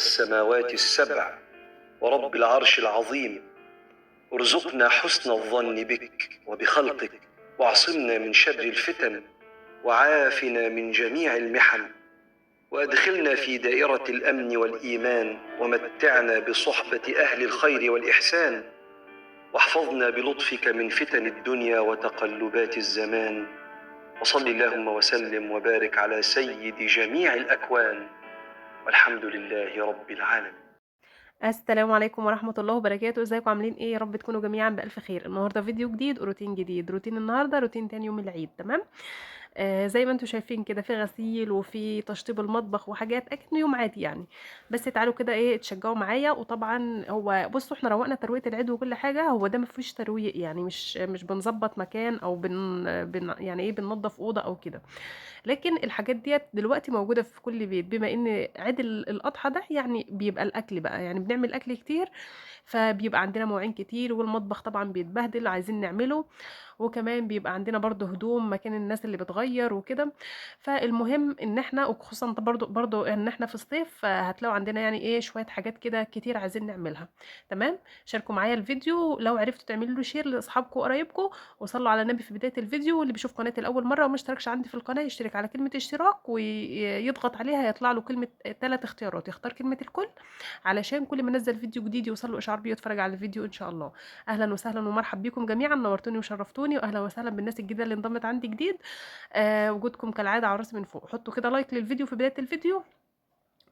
السماوات السبع ورب العرش العظيم، ارزقنا حسن الظن بك وبخلقك، واعصمنا من شر الفتن، وعافنا من جميع المحن، وأدخلنا في دائرة الأمن والإيمان، ومتعنا بصحبة أهل الخير والإحسان، واحفظنا بلطفك من فتن الدنيا وتقلبات الزمان. وصل اللهم وسلم وبارك على سيد جميع الأكوان، والحمد لله رب العالمين. السلام عليكم ورحمة الله وبركاته. ازيكم عاملين ايه؟ يا رب تكونوا جميعا بألف خير. النهارده فيديو جديد وروتين جديد. روتين النهارده روتين تاني يوم العيد. تمام. زي ما انتم شايفين كده، في غسيل وفي تشطيب المطبخ وحاجات اكن يوم عادي يعني. بس تعالوا كده ايه تشجعوا معايا. وطبعا هو بصوا، احنا روقنا ترويق العيد وكل حاجه، هو ده ما فيهوش ترويق يعني، مش بنظبط مكان او يعني ايه بننظف اوضه او كده. لكن الحاجات ديت دلوقتي موجوده في كل بيت، بما ان عيد الاضحى ده يعني بيبقى الاكل بقى، يعني بنعمل اكل كتير، فبيبقى عندنا مواعين كتير، والمطبخ طبعا بيتبهدل عايزين نعمله. وكمان بيبقى عندنا برضو هدوم مكان الناس اللي بتغير وكده. فالمهم ان احنا، وخصوصا برضو ان احنا في الصيف، هتلاقوا عندنا يعني ايه شوية حاجات كده كتير عايزين نعملها. تمام. شاركوا معايا الفيديو لو عرفتوا تعملوا له شير لاصحابكم وقرايبكم، وصلوا على النبي في بداية الفيديو. اللي بيشوف قناتي لاول مرة وما اشتركش عندي في القناة يشترك على كلمة اشتراك ويضغط عليها، يطلع له كلمة 3 اختيارات، يختار كلمة الكل علشان كل ما انزل فيديو جديد يوصل له اشعار بيتفرج على الفيديو ان شاء الله. اهلا وسهلا ومرحب بكم جميعا، نورتوني وشرفتوني، واهلا وسهلا بالناس الجديده اللي انضمت عندي جديد. وجودكم كالعاده على راسي من فوق. حطوا كده لايك للفيديو في بدايه الفيديو،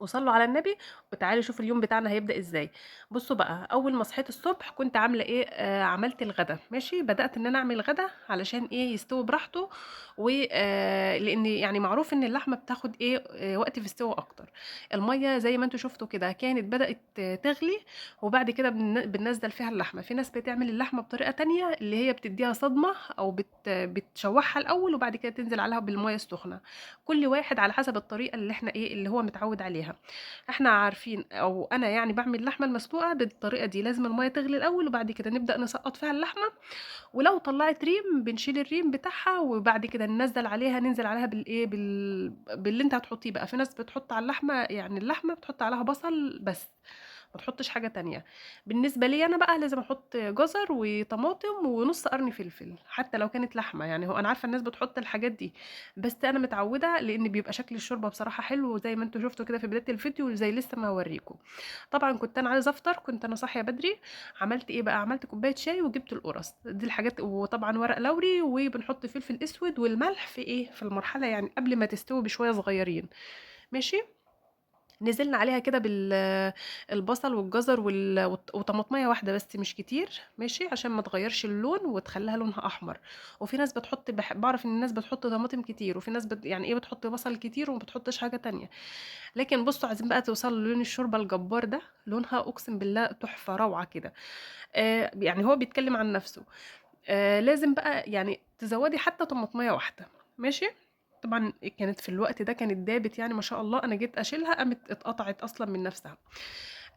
وصلوا على النبي، وتعالوا شوفوا اليوم بتاعنا هيبدأ ازاي. بصوا بقى، اول ما صحيت الصبح كنت عامله ايه، عملت الغدا. ماشي، بدأت ان انا اعمل غدا علشان ايه يستوي براحته. لان يعني معروف ان اللحمه بتاخد ايه وقت في السوا اكتر. الميه زي ما انتم شفتوا كده كانت بدأت تغلي، وبعد كده بننزل فيها اللحمه. في ناس بتعمل اللحمه بطريقه تانية، اللي هي بتديها صدمه او بتشوحها الاول وبعد كده تنزل عليها بالميه السخنه. كل واحد على حسب الطريقه اللي احنا ايه اللي هو متعود عليها. احنا عارفين، او انا يعني بعمل اللحمه المسلوقه بالطريقه دي، لازم الميه تغلي الاول وبعد كده نبدا نسقط فيها اللحمه. ولو طلعت ريم بنشيل الريم بتاعها، وبعد كده ننزل عليها باللي انت هتحطيه بقى. في ناس بتحط على اللحمه، يعني اللحمه بتحط عليها بصل بس، ما تحطش حاجه تانية. بالنسبه لي انا بقى لازم احط جزر وطماطم ونص قرن فلفل، حتى لو كانت لحمه. يعني هو انا عارفه الناس بتحط الحاجات دي، بس انا متعوده لان بيبقى شكل الشوربه بصراحه حلو، زي ما انتم شفتوا كده في بدايه الفيديو، زي لسه ما هوريكم. طبعا كنت انا عايزه افطر، كنت انا صاحيه بدري. عملت ايه بقى؟ عملت كوبايه شاي وجبت القرص دي الحاجات، وطبعا ورق لوري، وبنحط فلفل اسود والملح في ايه في المرحله يعني قبل ما تستوي بشويه صغيرين. ماشي. نزلنا عليها كده البصل والجزر وطماطميه واحده بس مش كتير، ماشي، عشان ما تغيرش اللون وتخليها لونها احمر. وفي ناس بتحط بعرف ان الناس بتحط طماطم كتير، وفي ناس يعني ايه بتحط بصل كتير وما بتحطش حاجه تانية. لكن بصوا، عايزين بقى توصلوا للون الشوربه الجبار ده، لونها اقسم بالله تحفه روعه كده. يعني هو بيتكلم عن نفسه. لازم بقى يعني تزودي حتى طماطميه واحده. ماشي. طبعا كانت في الوقت ده كانت دابت، يعني ما شاء الله، انا جيت اشيلها قامت اتقطعت اصلا من نفسها.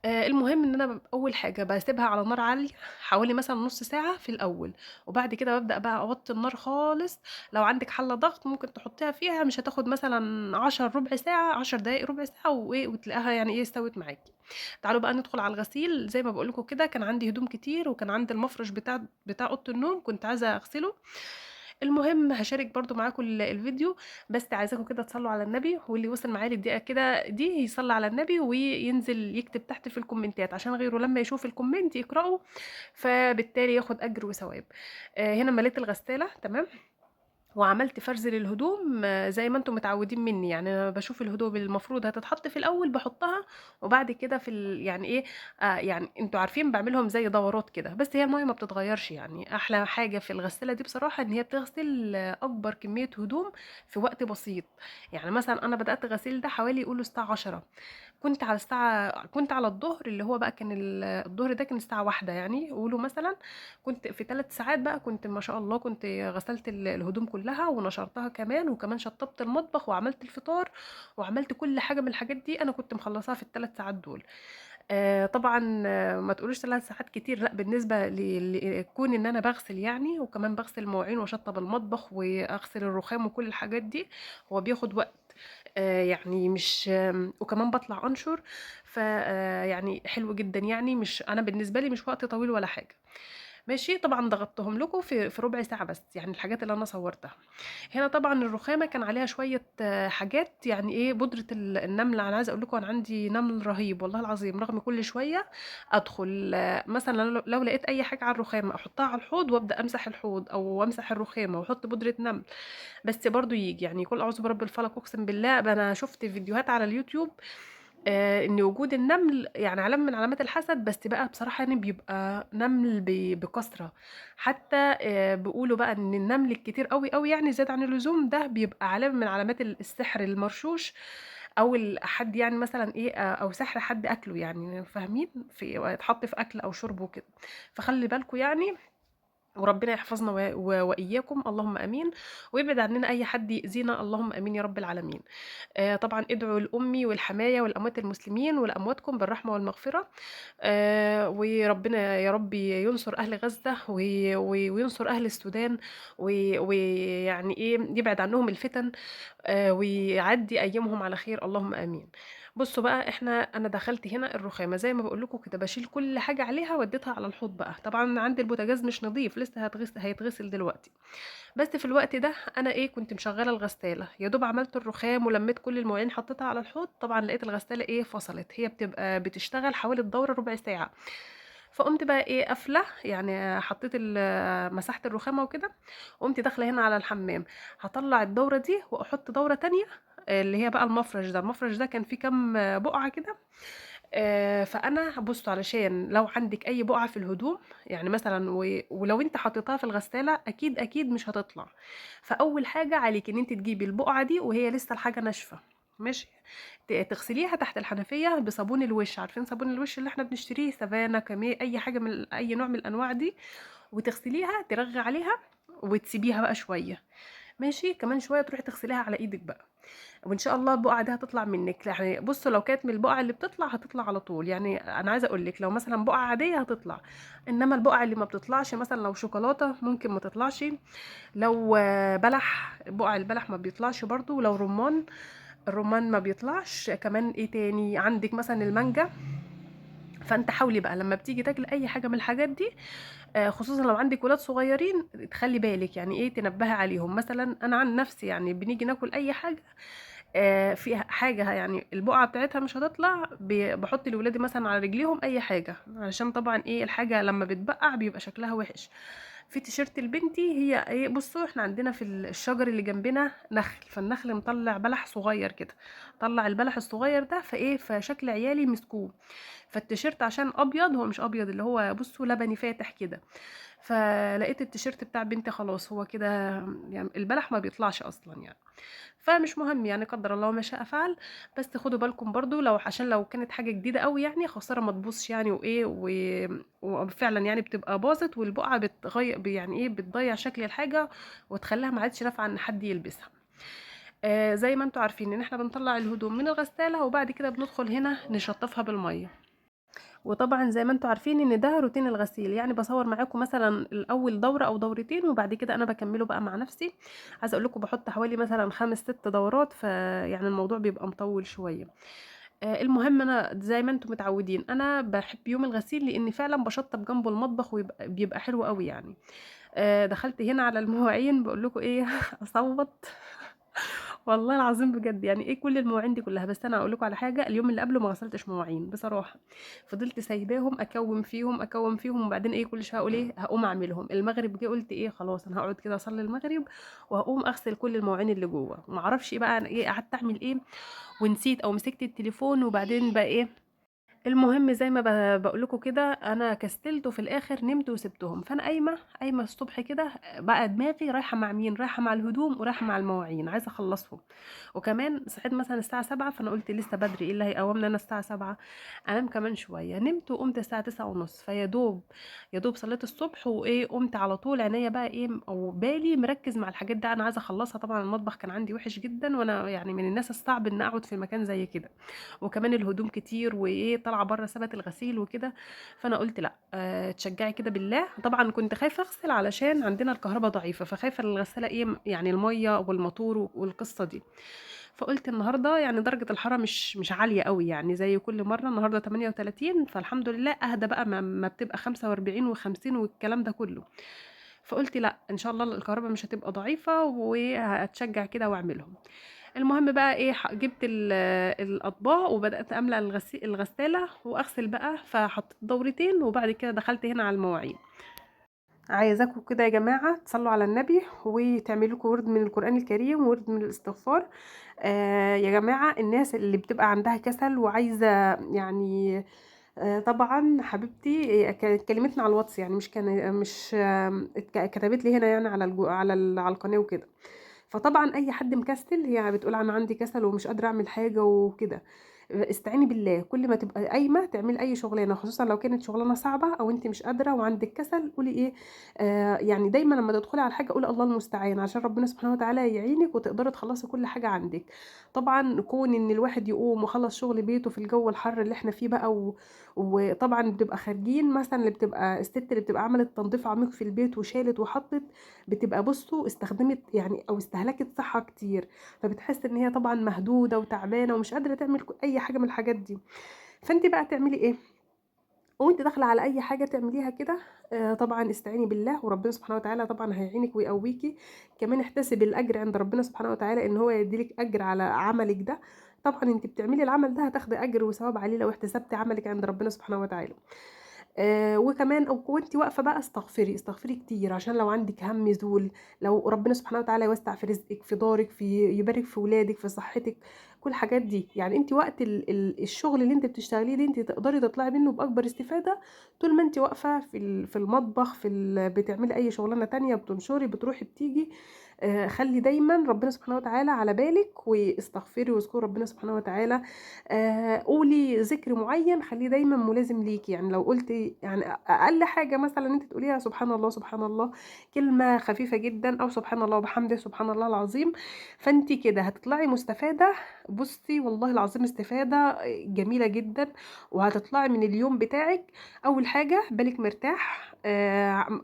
المهم ان انا اول حاجه بسيبها على نار عاليه حوالي مثلا نص ساعه في الاول، وبعد كده ببدا بقى اوطي النار خالص. لو عندك حله ضغط ممكن تحطيها فيها، مش هتاخد مثلا 10 ربع ساعه، 10 دقائق ربع ساعه، وايه وتلاقيها يعني ايه استوت معاكي. تعالوا بقى ندخل على الغسيل. زي ما بقول لكم كده، كان عندي هدوم كتير، وكان عندي المفرش بتاع اوضه النوم كنت عايزه اغسله. المهم هشارك برضو معاكم الفيديو، بس عايزاكم كده تصلوا على النبي، واللي وصل معايا للدقيقه كده دي يصلي على النبي وينزل يكتب تحت في الكومنتات، عشان غيره لما يشوف الكومنت يقراه، فبالتالي ياخد اجر وثواب. هنا مليت الغساله تمام، وعملت فرز للهدوم زي ما انتم متعودين مني. يعني انا بشوف الهدوم اللي المفروض هتتحط في الاول بحطها، وبعد كده يعني ايه، يعني انتوا عارفين بعملهم زي دورات كده، بس هي الميه ما بتتغيرش. يعني احلى حاجه في الغساله دي بصراحه ان هي بتغسل اكبر كميه هدوم في وقت بسيط. يعني مثلا انا بدات غسيل ده حوالي يقولوا الساعه 10، كنت على الظهر، اللي هو بقى كان الظهر ده كان الساعه 1 يعني يقولوا مثلا. كنت في 3 ساعات بقى، كنت ما شاء الله كنت غسلت الهدوم كلها ونشرتها كمان، وكمان شطبت المطبخ وعملت الفطار، وعملت كل حاجة من الحاجات دي أنا كنت مخلصاها في ال3 ساعات دول. طبعا ما تقولوش 3 ساعات كتير، لا، بالنسبة لكون ان انا بغسل يعني، وكمان بغسل مواعين واشطب المطبخ واغسل الرخام وكل الحاجات دي، هو بياخد وقت. يعني مش وكمان باطلع أنشر، يعني حلو جدًا يعني، مش أنا بالنسبة لي مش وقت طويل ولا حاجة. ماشي، طبعًا ضغطتهم لكم في ربع ساعة بس، يعني الحاجات اللي أنا صورتها. هنا طبعًا الرخامة كان عليها شوية حاجات، يعني إيه، بودرة النمل. أنا عايزة أقول لكم أنا عندي نمل رهيب والله العظيم، رغم كل شوية أدخل مثلًا لو لقيت أي حاجة على الرخامة أحطها على الحوض وأبدأ أمسح الحوض أو أمسح الرخامة وأحط بودرة نمل، بس برضه ييجي، يعني قُل أعوذ برب الفلق، أقسم بالله أنا شُفت فيديوهات على اليوتيوب إن وجود النمل يعني علامة من علامات الحسد، بس بقى بصراحة يعني بيبقى نمل بكثرة. حتى بيقولوا بقى إن النمل الكتير أوي، أوي يعني زيادة عن اللزوم ده بيبقى علامة من علامات السحر المرشوش، أو حد يعني مثلًا إيه، أو سحر حد أكله، يعني فاهمين؟ اتحط في أكل أو شرب وكده. فخلّي بالكم يعني، وربنا يحفظنا وإياكم اللهم آمين، ويبعد عننا أي حد يأذينا اللهم آمين يا رب العالمين. طبعًا ادعوا لأمي ولحمايا ولأموات المسلمين ولأمواتكم بالرحمة والمغفرة. وربنا يا رب ينصر أهل غزة وينصر أهل السودان، ويعني إيه، يبعد عنهم الفتن، ويعدّي أيامهم على خير اللهم آمين. بُصّوا بقى، أنا دخلت هنا الرخامة زي ما باقول لكم كده، باشيل كل حاجة عليها وديتها على الحوض بقى. طبعًا عندي البوتاجاز مش نضيف لسه، هيتغسل دلوقتي. بس في الوقت ده أنا إيه، كنت مشغّلة الغسالة، يا دوب عملت الرخام ولمّيت كل المواعين حطيتها على الحوض، طبعًا لقيت الغسالة إيه، فصلت. هي بتبقى بتشتغل حوالي الدورة ربع ساعة. فقُمت بقى إيه، قافلة، يعني حطيت مسحت الرخامة وكده، وقُمت داخلة هنا على الحمام، هاطلّع الدورة دي وأحط دورة تانية، اللي هي بقى المفرش ده كان فيه كام بُقعة كده. فأنا بُصّوا، علشان لو عندِك أي بُقعة في الهدوم، يعني مثلًا ولو أنتِ حطيتيها في الغسالة أكيد، أكيد مش هتطلع. فأول حاجة عليكِ إن أنتِ تجيبي البُقعة دي وهي لسه الحاجة ناشفة، ماشي، تغسليها تحت الحنفية بصابون الوش. عارفين صابون الوش اللي إحنا بنشتريه سافانا، كاميه، أي حاجة من أي نوع من الأنواع دي، وتغسليها، ترغّي عليها وتسيبيها بقى شوية، ماشي، كمان شوية تروحي تغسليها على إيدِك بقى، وإن شاء الله البقعة دي هتطلع منِّك. يعني بُصّوا، لو كانت من البقع اللي بتطلع هتطلع على طول، يعني أنا عايزة أقول لِك لو مثلًا بقعة عادية هتطلع، إنما البقع اللي ما بتطلعش مثلًا لو شوكولاتة ممكن ما تطلعش، لو بلح، بقع البلح ما بيطلعش برضه، ولو رُمّان، الرُمّان ما بيطلعش. كمان إيه تاني، عندِك مثلًا المانجا. فأنتِ حاولي بقى لمّا بتيجي تاكلي أي حاجة من الحاجات دي، خصوصًا لو عندِك ولاد صغيرين، تخلّي بالِك، يعني إيه، تنبّهي عليهم. مثلًا أنا عن نفسي يعني بنيجي ناكل أي حاجة فيها حاجة يعني البقعة بتاعتها مش هتطلع، باحط لولادي مثلًا على رجليهم أي حاجة، علشان طبعًا إيه، الحاجة لمّا بتبقع بيبقى شكلها وِحِش. في تيشيرت لبنتي، هي إيه، بُصّوا إحنا عندنا في الشجر اللي جنبنا نخل، فالنخل مطلّع بلح صغير كده، طلّع البلح الصغير ده، فإيه، فشكل عيالي مسكوه. فالتيشيرت عشان أبيض، هو مش أبيض، اللي هو بُصّوا لبني فاتح كده، فلقيت التيشيرت بتاع بنتي خلاص هو كده، يعني البلح ما بيطلعش أصلًا يعني. فمش مهم، يعني قدّر الله ما شاء فعل. بس خدوا بالكم برضه، عشان لو كانت حاجة جديدة أوي يعني، خسارة ما تبوظش يعني، وإيه وفعلًا يعني بتبقى باظت، والبقعة يعني إيه، بتضيّع شكل الحاجة وتخلّيها ما عادش نافعة إن حد يلبسها. زي ما أنتم عارفين إن إحنا بنطلّع الهدوم من الغسالة وبعد كده بندخل هنا نشطّفها بالمَيّة. وطبعًا زي ما أنتم عارفين إن ده روتين الغسيل، يعني باصوّر معاكم مثلًا الأول دورة أو دورتين وبعد كده أنا باكمّله بقى مع نفسي. عايزة أقول لكم باحط حوالي مثلًا 5، 6 دورات، فيعني الموضوع بيبقى مطوِّل شوية. المهم أنا زي ما أنتم متعودين، أنا باحب يوم الغسيل لإني فعلًا باشطّب جنبه المطبخ بيبقى حلو أوي يعني. دخلت هنا على المواعين، باقول لكم إيه أصوّت والله العظيم بجد، يعني إيه كل المواعين دي كلّها. بس أنا هاقول لكم على حاجة، اليوم اللي قبله ما غسلتش مواعين بصراحة، فضلت سايباهم أكوّم فيهم، أكوّم فيهم، وبعدين إيه كل شوية أقول إيه هاقوم أعملهم. المغرب جه قُلت إيه خلاص أنا هاقعد كده أصلّي المغرب وهاقوم أغسل كل المواعين اللي جوّه. ما أعرفش بقى أنا إيه قعدت أعمل إيه ونسيت أو مسكت التليفون، وبعدين بقى إيه، المهم زي ما باقول لكم كده، أنا كسلت وفي الآخر نمت وسِبتهم. فأنا قايمة الصبح كده، بقى دماغي رايحة مع مين، رايحة مع الهدوم ورايحة مع المواعين، عايزة أخلّصهم. وكمان صحيت مثلًا الساعة 07:00، فأنا قُلت لسه بدري، إيه اللي هيقوّمني أنا الساعة 07:00؟ أنام كمان شوية. نمت وقُمت الساعة 09:30، فيا دوب صليت الصبح وإيه، قُمت على طول عينيّا بقى إيه، أو بالي مركّز مع الحاجات دي، أنا عايزة أخلّصها. طبعًا المطبخ كان عندي وِحِش جدًا، وأنا يعني من الناس الصعب إن أقعد في مكان زي كده. وكمان الهدوم كتير وإيه، طالعة برّه سَبَت الغسيل وكده. فأنا قُلت لأ، اتشجّعي كده بالله. طبعًا كنت خايفة أغسل علشان عندنا الكهربا ضعيفة، فخايفة الغسالة إيه، يعني المَيّة والماتور والقصة دي. فقلت النهارده يعني درجه الحراره مش عاليه قوي يعني زي كل مره. النهارده 38، فالحمد لله اهدى بقى ما بتبقى 45 و50 والكلام ده كله. فقلت لا ان شاء الله الكهرباء مش هتبقى ضعيفه وهتشجع كده واعملهم. المهم بقى ايه، جبت الاطباق وبدات املى الغساله واغسل بقى، فحطيت دورتين وبعد كده دخلت هنا على المواعين. عايزاكم كده يا جماعة تصلوا على النبي وتعملوا لكم ورد من القرآن الكريم وورد من الاستغفار. يا جماعة الناس اللي بتبقى عندها كسل وعايزة يعني طبعا حبيبتي كانت كلمتنا على الواتس، يعني مش كان مش كتبت لي هنا يعني على على القناة وكده. فطبعا اي حد مكسل هي بتقول انا عندي كسل ومش قادره اعمل حاجه وكده. استعيني بالله، كل ما تبقى قايمه تعملي اي شغلانه، خصوصا لو كانت شغلانه صعبه او انت مش قادره وعندك كسل، قولي ايه يعني دايما لما تدخلي على حاجه قولي الله المستعان عشان ربنا سبحانه وتعالى يعينك وتقدري تخلصي كل حاجه عندك. طبعا كون ان الواحد يقوم وخلص شغل بيته في الجو الحر اللي احنا فيه بقى وطبعا بتبقى خارجين مثلا، اللي بتبقى الست اللي بتبقى عملت تنظيف عميق في البيت وشالت وحطت، بتبقى بصوا استخدمت يعني او استهلكت صحة كتير، فبتحس ان هي طبعا مهدودة وتعبانة ومش قادرة تعمل اي حاجة من الحاجات دي. فانت بقى تعملي ايه وانت داخله على اي حاجه تعمليها كده؟ طبعا استعيني بالله وربنا سبحانه وتعالى طبعا هيعينك ويقويكي. كمان احتسبي الاجر عند ربنا سبحانه وتعالى ان هو يديلك اجر على عملك ده. طبعا انت بتعملي العمل ده هتاخدي اجر وثواب عليه لو احتسبتي عملك عند ربنا سبحانه وتعالى. وكمان او وانت واقفه بقى استغفري استغفري كتير عشان لو عندك هم زول، لو ربنا سبحانه وتعالى يوسع في رزقك في دارك في يبارك في ولادك في صحتك، كل الحاجات دي. يعني انت وقت الشغل اللي انت بتشتغليه ده انت تقدري تطلعي منه باكبر استفاده طول ما انت واقفه في المطبخ بتعملي اي شغلانه تانية، بتنشري بتروحي بتيجي. خلي دايما ربنا سبحانه وتعالى على بالك واستغفري واذكري ربنا سبحانه وتعالى. قولي ذكر معين خليه دايما ملازم ليكي، يعني لو قلتي يعني اقل حاجه مثلا انت تقوليها سبحان الله سبحان الله، كلمه خفيفه جدا، او سبحان الله وبحمده سبحان الله العظيم، فانت كده هتطلعي مستفاده. بصي والله العظيم استفاده جميله جدا، وهتطلعي من اليوم بتاعك اول حاجه بالك مرتاح.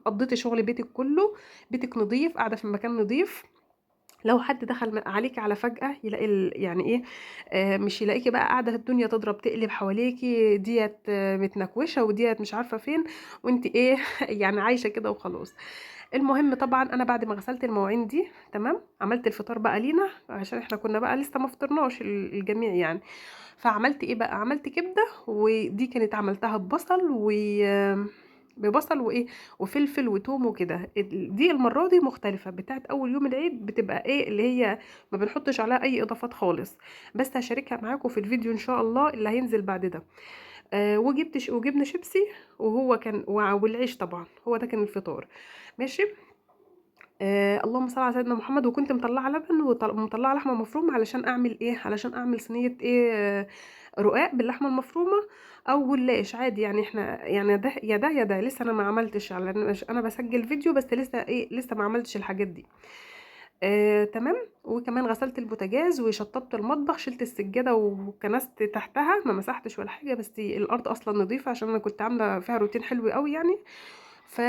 قضيتي شغل بيتك كله، بيتك نظيف، قاعده في مكان نظيف. لو حد دخل عليكي على فجأة يلاقي يعني ايه، مش يلاقيكي بقى قاعدة الدنيا تضرب تقلب حواليكي، ديت متنكوشة وديت مش عارفة فين وانت ايه يعني عايشة كده وخلاص. المهم طبعا انا بعد ما غسلت المواعين دي تمام عملت الفطار بقى لينا عشان احنا كنا بقى لسه ما فطرناش الجميع يعني. فعملت ايه بقى، عملت كبدة، ودي كانت عملتها ببصل وايه وفلفل وتوم وكده. دي المره دي مختلفه، بتاعت اول يوم العيد بتبقى ايه اللي هي ما بنحطش عليها اي اضافات خالص. بس هشاركها معاكم في الفيديو ان شاء الله اللي هينزل بعد ده. وجبنا شيبسي، وهو كان والعيش طبعا، هو ده كان الفطار. ماشي. اللهم صل على سيدنا محمد. وكنت مطلعه لبن ومطلعه لحمه مفرومه علشان اعمل ايه، علشان اعمل صينيه ايه رقاق باللحمه المفرومه او جلاش عادي. يعني احنا يعني ده يا ده يا ده، لسه انا ما عملتش، على انا بسجل فيديو بس لسه ايه لسه ما عملتش الحاجات دي. تمام. وكمان غسلت البوتاجاز وشطبت المطبخ، شلت السجاده وكنست تحتها، ما مسحتش ولا حاجه، بس الارض اصلا نظيفه عشان انا كنت عامله فيها روتين حلو قوي يعني. ف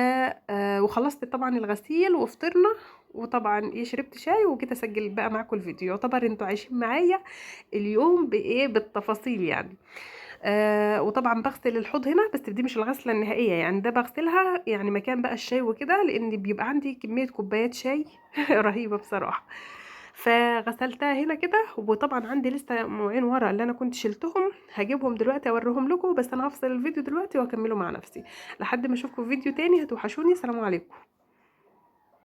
وخلصت طبعا الغسيل وفطرنا، وطبعا ايه شربت شاي وكده اسجل بقى معاكم الفيديو. يعتبر انتوا عايشين معايا اليوم بايه بالتفاصيل يعني. وطبعا بغسل الحوض هنا، بس دي مش الغسله النهائيه يعني، ده بغسلها يعني مكان بقى الشاي وكده، لان بيبقى عندي كميه كوبايات شاي رهيبه بصراحه. فغسلتها هنا كده، وطبعا عندي لسه مواعين ورا اللي انا كنت شلتهم هجيبهم دلوقتي اوريهم لكم، بس انا هفصل الفيديو دلوقتي واكمله مع نفسي. لحد ما اشوفكم في فيديو تاني، هتوحشوني. سلام عليكم.